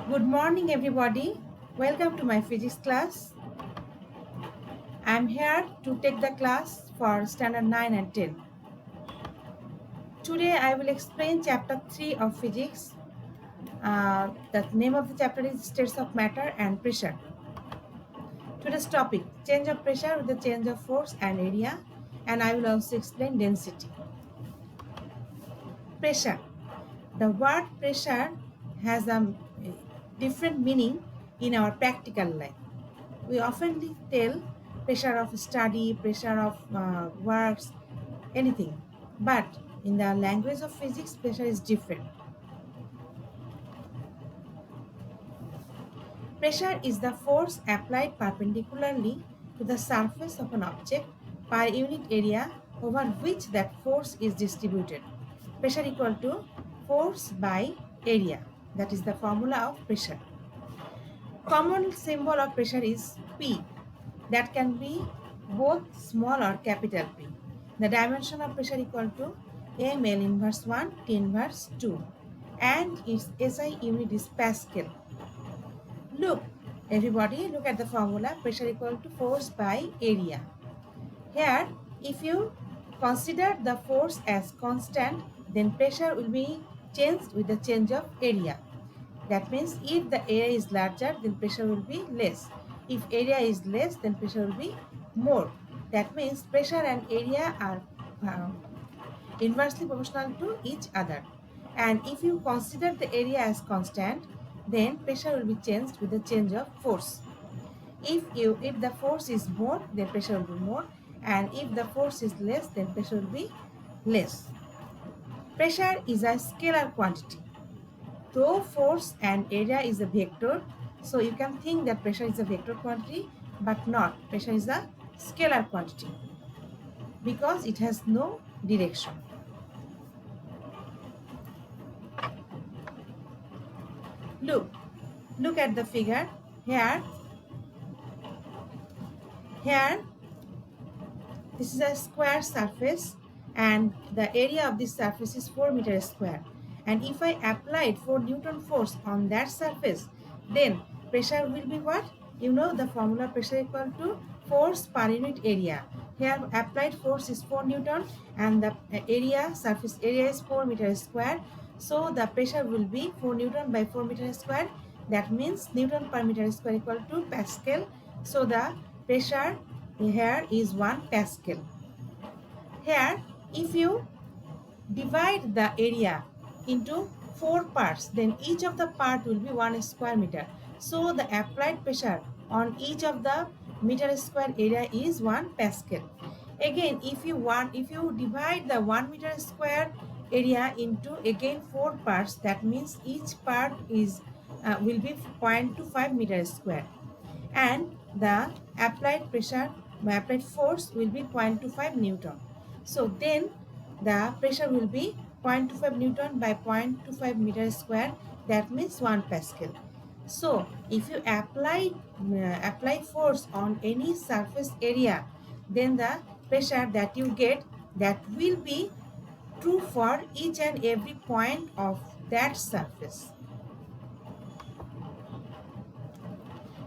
Good morning, everybody. Welcome to my physics class. I'm here to take the class for standard 9 and 10. Today, I will explain chapter 3 of physics. The name of the chapter is states of matter and pressure. Today's topic, change of pressure with the change of force and area, and I will also explain density. Pressure. The word pressure has a different meaning in our practical life. We often tell pressure of study, pressure of works, anything. But in the language of physics, pressure is different. Pressure is the force applied perpendicularly to the surface of an object per unit area over which that force is distributed. Pressure equal to force by area. That is the formula of pressure. Common symbol of pressure is P. That can be both small or capital P. The dimension of pressure equal to ml inverse 1 T inverse 2 and its SI unit is Pascal. Look, everybody, look at the formula. Pressure equal to force by area. Here, if you consider the force as constant, then pressure will be changed with the change of area. That means if the area is larger, then pressure will be less. If area is less, then pressure will be more. That means pressure and area are uh, inversely proportional to each other. And if you consider the area as constant, then pressure will be changed with the change of force. If the force is more, then pressure will be more, and if the force is less, then pressure will be less. Pressure is a scalar quantity. Though force and area is a vector, so you can think that pressure is a vector quantity, but not. Pressure is a scalar quantity because it has no direction. Look at the figure. Here, this is a square surface and the area of this surface is 4 meters square. And if I applied 4 Newton force on that surface, then pressure will be what? You know the formula, pressure equal to force per unit area. Here applied force is 4 Newton and the surface area is 4 meters square. So the pressure will be 4 Newton by 4 meters square. That means Newton per meter square equal to Pascal. So the pressure here is 1 Pascal. Here, if you divide the area into 4 parts, then each of the part will be 1 square meter. So the applied pressure on each of the meter square area is 1 Pascal. Again, if you divide the 1 meter square area into again 4 parts, that means each part is will be 0.25 meters square, and the applied force will be 0.25 Newton. So then the pressure will be 0.25 Newton by 0.25 meters square. That means 1 Pascal. So if you apply force on any surface area, then the pressure that you get, that will be true for each and every point of that surface.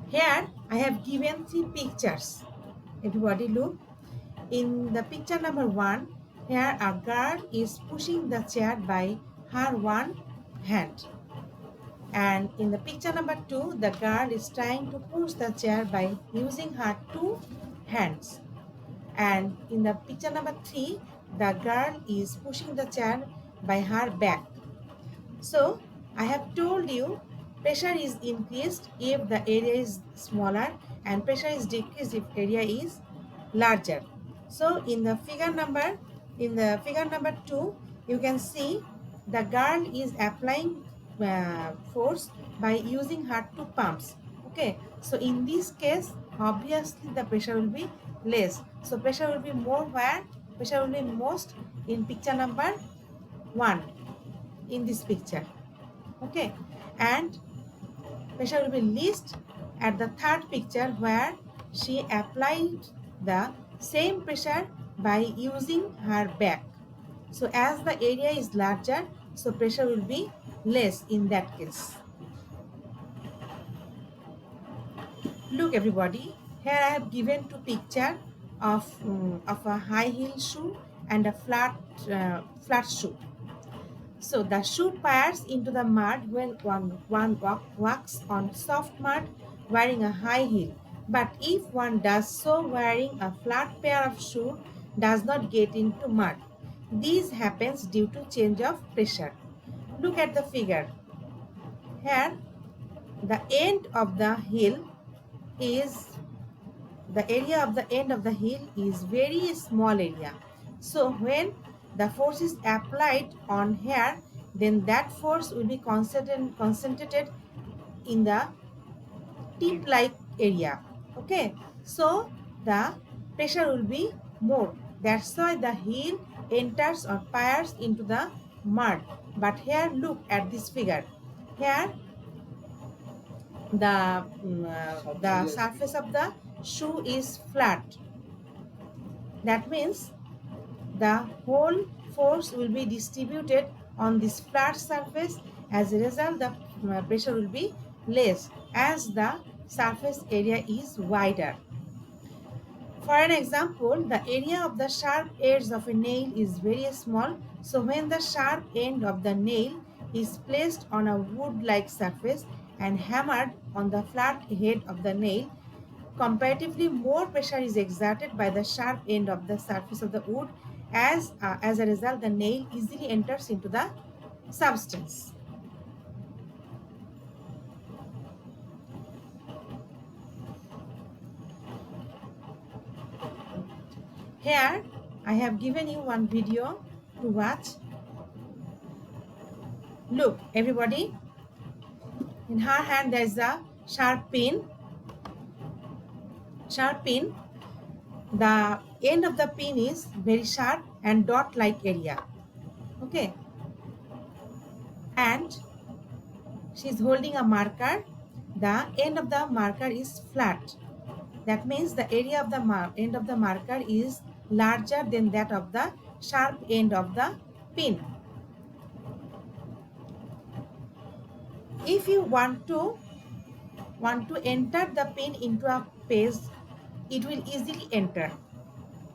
Here I have given 3 pictures. Everybody look. In the picture number 1, here a girl is pushing the chair by her one hand. And in the picture number 2, the girl is trying to push the chair by using her 2 hands. And in the picture number 3, the girl is pushing the chair by her back. So I have told you pressure is increased if the area is smaller and pressure is decreased if area is larger. So in the figure number 2, you can see the girl is applying force by using her 2 palms. Okay, so in this case, obviously the pressure will be less. So pressure will be more where? Pressure will be most in picture number 1, in this picture. Okay, and pressure will be least at the 3rd picture where she applied the same pressure by using her back. So as the area is larger, so pressure will be less in that case. Look everybody, here I have given two picture of a high heel shoe and a flat shoe. So the shoe pares into the mud when one walks on soft mud wearing a high heel. But if one does so wearing a flat pair of shoe does not get into mud. This happens due to change of pressure. Look at the figure. Here the end of the heel is the area of the end of the heel is very small area. So when the force is applied on here, then that force will be concentrated in the tip like area. Okay, so the pressure will be more. That's why the heel enters or fires into the mud. But here look at this figure. Here the surface of the shoe is flat. That means the whole force will be distributed on this flat surface. As a result, the pressure will be less as the surface area is wider. For an example, the area of the sharp edge of a nail is very small. So when the sharp end of the nail is placed on a wood-like surface and hammered on the flat head of the nail, comparatively more pressure is exerted by the sharp end of the surface of the wood. As a result, the nail easily enters into the substance. Here I have given you one video to watch. Look everybody, in her hand there is a sharp pin. The end of the pin is very sharp and dot like area. Okay, and she is holding a marker. The end of the marker is flat. That means the area of the end of the marker is larger than that of the sharp end of the pin. If you want to enter the pin into a page, it will easily enter.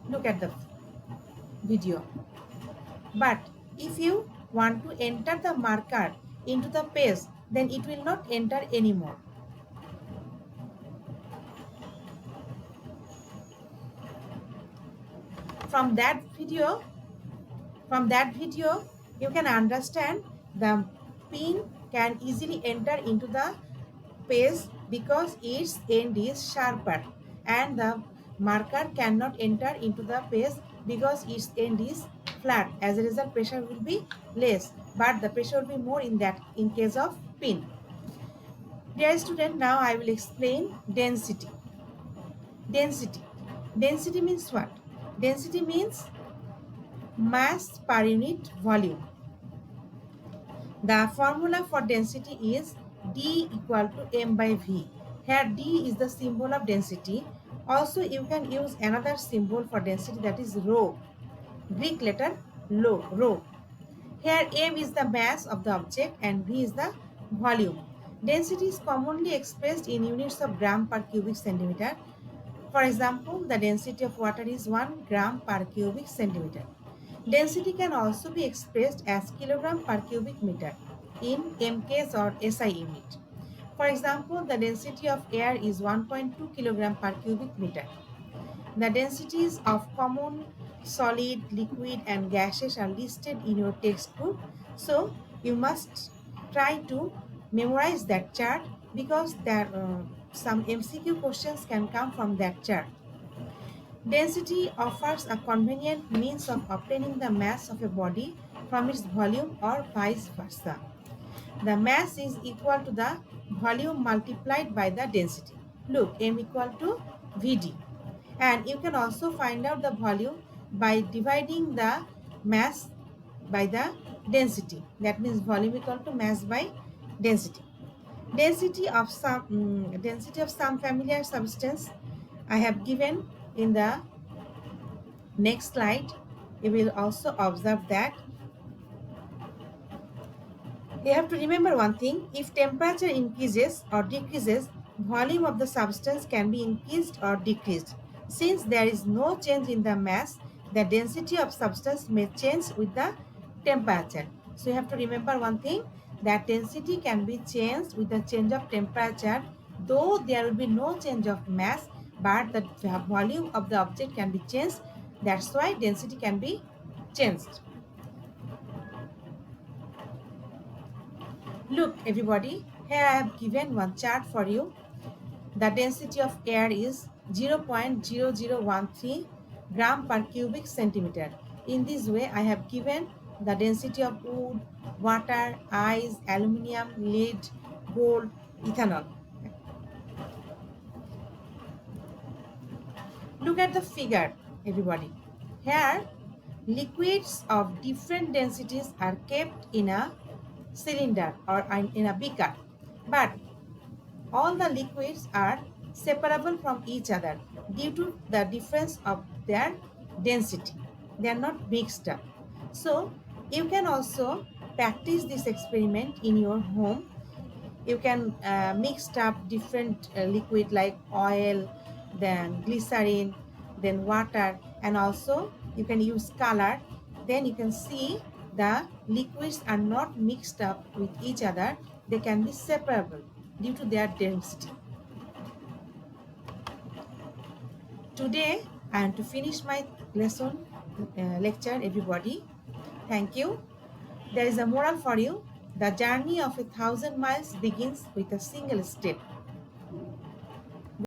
Look at the video. But if you want to enter the marker into the page, then it will not enter anymore. From that video, you can understand the pin can easily enter into the page because its end is sharper, and the marker cannot enter into the page because its end is flat. As a result, pressure will be less, but the pressure will be more in case of pin. Dear student, now I will explain density. Density means what? Density means mass per unit volume. The formula for density is D equal to m by V. Here D is the symbol of density. Also you can use another symbol for density, that is rho. Greek letter rho. Here m is the mass of the object and V is the volume. Density is commonly expressed in units of gram per cubic centimeter. For example, the density of water is 1 gram per cubic centimeter. Density can also be expressed as kilogram per cubic meter in mKs or SI unit. For example, the density of air is 1.2 kilogram per cubic meter. The densities of common solid, liquid and gases are listed in your textbook. So you must try to memorize that chart because there some MCQ questions can come from that chart. Density offers a convenient means of obtaining the mass of a body from its volume or vice versa. The mass is equal to the volume multiplied by the density. Look, m equal to Vd. And you can also find out the volume by dividing the mass by the density. That means volume equal to mass by density. Density of some familiar substance I have given in the next slide. You will also observe that you have to remember one thing: if temperature increases or decreases, volume of the substance can be increased or decreased. Since there is no change in the mass, the density of substance may change with the temperature. So you have to remember one thing, that density can be changed with the change of temperature, though there will be no change of mass, but the volume of the object can be changed. That's why density can be changed. Look everybody, here I have given one chart for you. The density of air is 0.0013 gram per cubic centimeter. In this way, I have given the density of wood, water, ice, aluminium, lead, gold, ethanol. Look at the figure, everybody. Here, liquids of different densities are kept in a cylinder or in a beaker. But all the liquids are separable from each other due to the difference of their density. They are not mixed up. So you can also practice this experiment in your home. You can mix up different liquid like oil, then glycerin, then water, and also you can use color. Then you can see the liquids are not mixed up with each other. They can be separable due to their density. Today I am to finish my lesson lecture, everybody. Thank you. There is a moral for you. The journey of 1,000 miles begins with a single step.